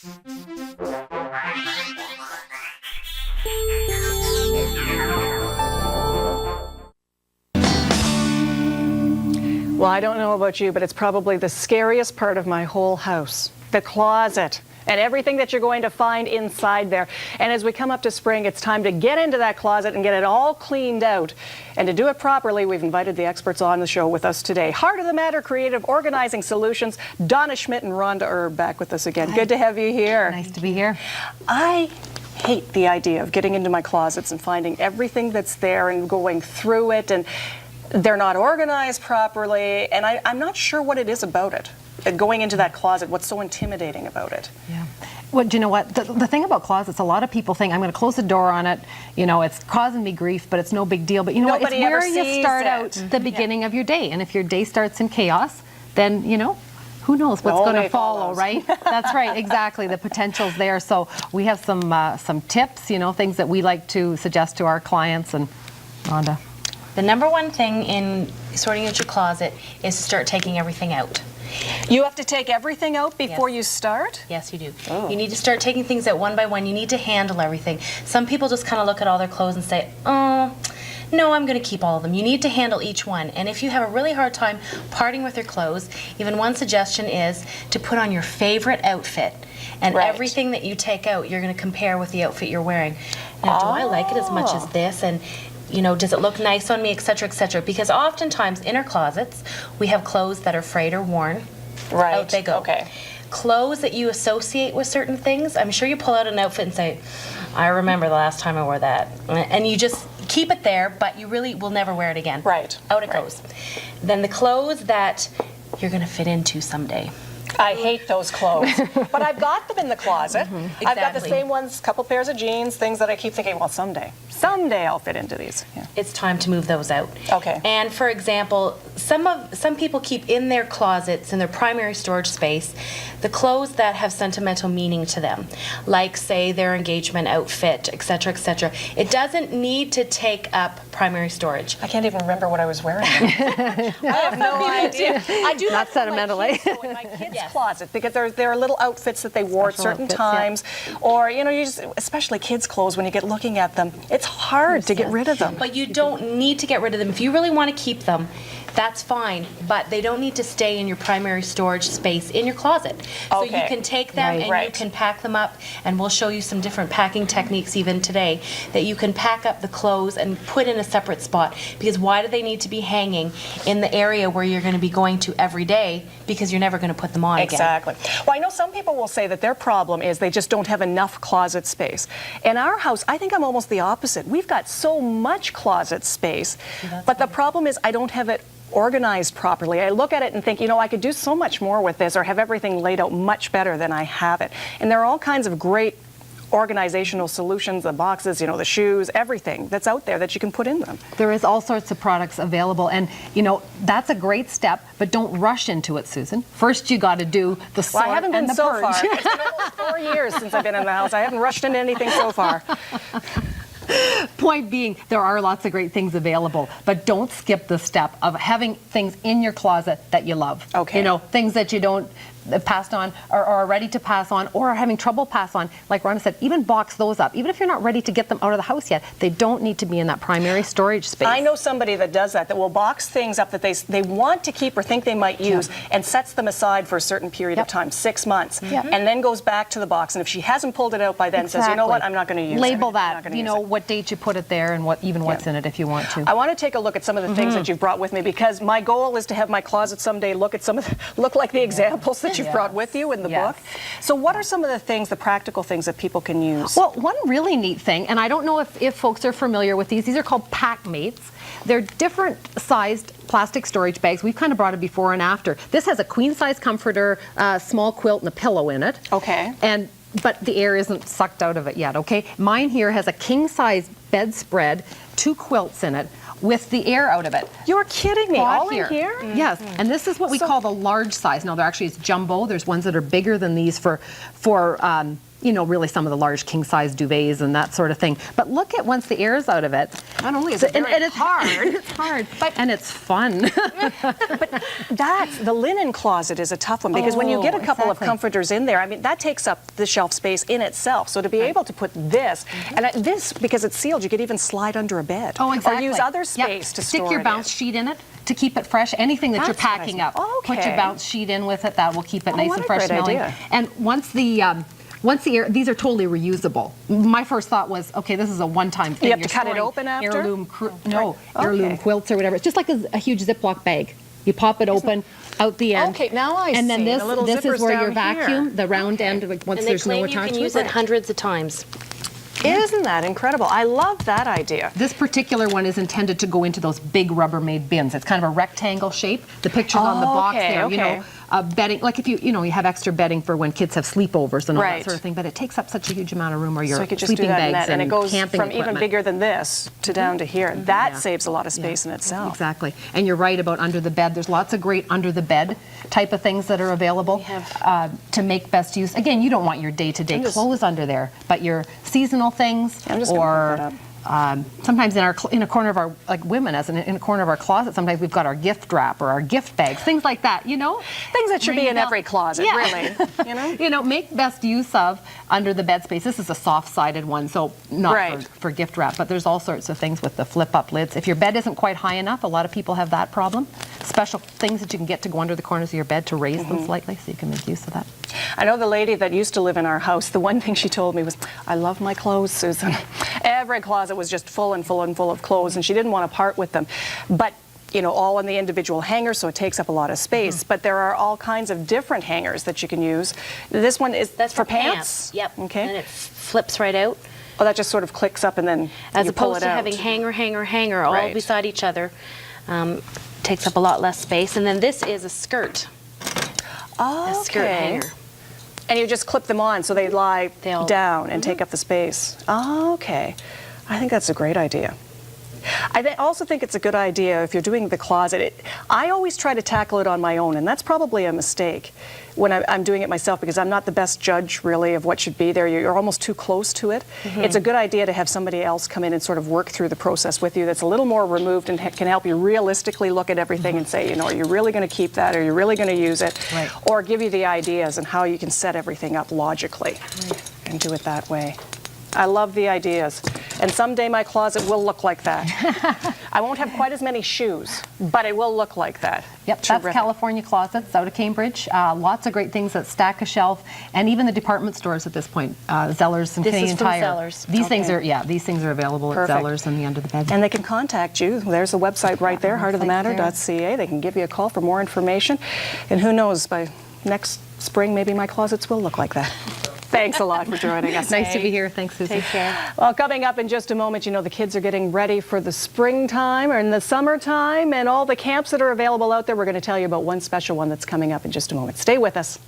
Well, I don't know about you, but it's probably the scariest part of my whole house, the closet, and everything that you're going to find inside there. And as we come up to spring, it's time to get into that closet and get it all cleaned out. And to do it properly, we've invited the experts on the show with us today. Heart of the Matter Creative Organizing Solutions, Donna Schmidt and Rhonda Erb back with us again. Hi. Good to have you here. Nice to be here. I hate the idea of getting into my closets and finding everything that's there and going through it, and they're not organized properly, and I'm not sure what it is about it. Going into that closet, what's so intimidating about it? Yeah. Well, do you know what? The thing about closets, a lot of people think, I'm going to close the door on it, you know, it's causing me grief, but it's no big deal. But you know what? It's where you start out the beginning of your day. And if your day starts in chaos, then, you know, who knows what's going to follow, right? That's right, exactly. The potential's there. So we have some tips, you know, things that we like to suggest to our clients. And Rhonda. The number one thing in sorting out your closet is to start taking everything out. You have to take everything out before you start? Yes, you do. Oh. You need to start taking things out one by one. You need to handle everything. Some people just kind of look at all their clothes and say, oh, no, I'm going to keep all of them. You need to handle each one. And if you have a really hard time parting with your clothes, even one suggestion is to put on your favorite outfit. And everything that you take out, you're going to compare with the outfit you're wearing. Now, do I like it as much as this? And you know, does it look nice on me, etc., etc.? Because oftentimes in our closets, we have clothes that are frayed or worn. Right. Out they go. Okay. Clothes that you associate with certain things, I'm sure you pull out an outfit and say, I remember the last time I wore that. And you just keep it there, but you really will never wear it again. Right. Out it goes. Then the clothes that you're going to fit into someday. I hate those clothes, but I've got them in the closet. Exactly. I've got the same ones, couple pairs of jeans, things that I keep thinking, well, someday I'll fit into these. Yeah. It's time to move those out. Okay. And for example, some people keep in their closets, in their primary storage space, the clothes that have sentimental meaning to them, like say their engagement outfit, etc., etc. It doesn't need to take up primary storage. I can't even remember what I was wearing. I have no idea. I do not sentimentally. In my kids' closet, because there are little outfits that they wore at certain times, or you know, you just, especially kids' clothes, when you get looking at them, it's hard to get rid of them. But you don't need to get rid of them. If you really want to keep them, that's fine, but they don't need to stay in your primary storage space in your closet. So you can take them and you can pack them up, and we'll show you some different packing techniques even today, that you can pack up the clothes and put in a separate spot. Because why do they need to be hanging in the area where you're going to be going to every day, because you're never going to put them on again? Exactly. Well, I know some people will say that their problem is they just don't have enough closet space. In our house, I think I'm almost the opposite. We've got so much closet space, but the problem is I don't have it organized properly. I look at it and think, you know, I could do so much more with this, or have everything laid out much better than I have it. And there are all kinds of great organizational solutions, the boxes, you know, the shoes, everything that's out there that you can put in them. There is all sorts of products available, and you know, that's a great step, but don't rush into it, Susan. First you got to do the sort I haven't and been the so purge. far. It's been almost 4 years since I've been in the house. I haven't rushed into anything so far. Point being, there are lots of great things available, but don't skip the step of having things in your closet that you love. Okay. You know, things that you don't passed on or are ready to pass on, or are having trouble pass on. Like Rhonda said, even box those up. Even if you're not ready to get them out of the house yet, they don't need to be in that primary storage space. I know somebody that does that will box things up that they want to keep or think they might use, and sets them aside for a certain period of time, 6 months, and then goes back to the box. And if she hasn't pulled it out by then, says, you know what, I'm not going to use it. Label that, you know, what date you put it there, and what's in it if you want to. I want to take a look at some of the things that you've brought with me, because my goal is to have my closet someday look like the examples that you've brought with you in the book. So what are some of the things, the practical things that people can use? Well, one really neat thing, and I don't know if folks are familiar with these are called pack mates. They're different sized plastic storage bags. We've kind of brought it before and after. This has a queen size comforter, small quilt, and a pillow in it. Okay. But the air isn't sucked out of it yet, okay? Mine here has a king size bedspread, 2 quilts in it, with the air out of it. You're kidding me. All here. In here? Yes, and this is what we call the large size. Now, there actually is jumbo. There's ones that are bigger than these for you know, really some of the large king-size duvets and that sort of thing. But look at once the air's out of it. Not only is it very it's hard, it's hard, and it's fun. The linen closet is a tough one because when you get a couple of comforters in there, I mean, that takes up the shelf space in itself. So to be able to put this, and this, because it's sealed, you could even slide under a bed. Oh, exactly. Or use other space to store Stick your bounce sheet in it to keep it fresh. Anything that you're packing up, put your bounce sheet in with it. That will keep it nice and fresh smelling. Idea. And once the air, these are totally reusable. My first thought was, okay, this is a one-time thing. You have to cut it open after? Heirloom quilts or whatever. It's just like a huge Ziploc bag. You pop it open out the end. Okay, now I see. And then this is where your vacuum, the round end, once and there's no attachment. And they claim you can use it hundreds of times. Isn't that incredible? I love that idea. This particular one is intended to go into those big Rubbermaid bins. It's kind of a rectangle shape. The picture's on the box there. You know, bedding, like if you have extra bedding for when kids have sleepovers and all that sort of thing, but it takes up such a huge amount of room where you're sleeping bags and it goes camping from equipment. Even bigger than this to down to here. That saves a lot of space in itself. Exactly. And you're right about under the bed. There's lots of great under the bed type of things that are available to make best use. Again, you don't want your day-to-day clothes under there, but your seasonal things or sometimes in a corner of our, like women, in a corner of our closet, sometimes we've got our gift wrap or our gift bags, things like that, you know? Things that should be in every closet, really. You know? You know, make best use of under the bed space. This is a soft-sided one, so not for gift wrap, but there's all sorts of things with the flip-up lids. If your bed isn't quite high enough, a lot of people have that problem. Special things that you can get to go under the corners of your bed to raise them slightly, so you can make use of that. I know the lady that used to live in our house, the one thing she told me was, I love my clothes, Susan. Every closet was just full and full and full of clothes, and she didn't want to part with them. But you know, all in the individual hangers, so it takes up a lot of space. But there are all kinds of different hangers that you can use. This one is for pants? Yep. Okay. And it flips right out. Oh, that just sort of clicks up and then as you pull opposed it to out. having hanger all beside each other. Takes up a lot less space. And then this is a skirt. Oh, a skirt hanger. And you just clip them on so they lie down and take up the space. Oh, okay. I think that's a great idea. I also think it's a good idea if you're doing the closet. I always try to tackle it on my own, and that's probably a mistake when I'm doing it myself because I'm not the best judge, really, of what should be there. You're almost too close to it. It's a good idea to have somebody else come in and sort of work through the process with you that's a little more removed and can help you realistically look at everything and say, you know, are you really going to keep that? Are you really going to use it? Or give you the ideas and how you can set everything up logically and do it that way. I love the ideas. And someday my closet will look like that. I won't have quite as many shoes, but it will look like that. Yep, that's California Closets out of Cambridge. Lots of great things that stack a shelf, and even the department stores at this point, Zellers and Canadian Tire. Zellers. These things are available at Zellers and the under the bed. And they can contact you. There's a website right there, heartofthematter.ca. They can give you a call for more information. And who knows, by next spring, maybe my closets will look like that. Thanks a lot for joining us. Nice to be here. Thanks, Susan. Take care. Well, coming up in just a moment, you know, the kids are getting ready for the springtime and the summertime and all the camps that are available out there. We're going to tell you about one special one that's coming up in just a moment. Stay with us.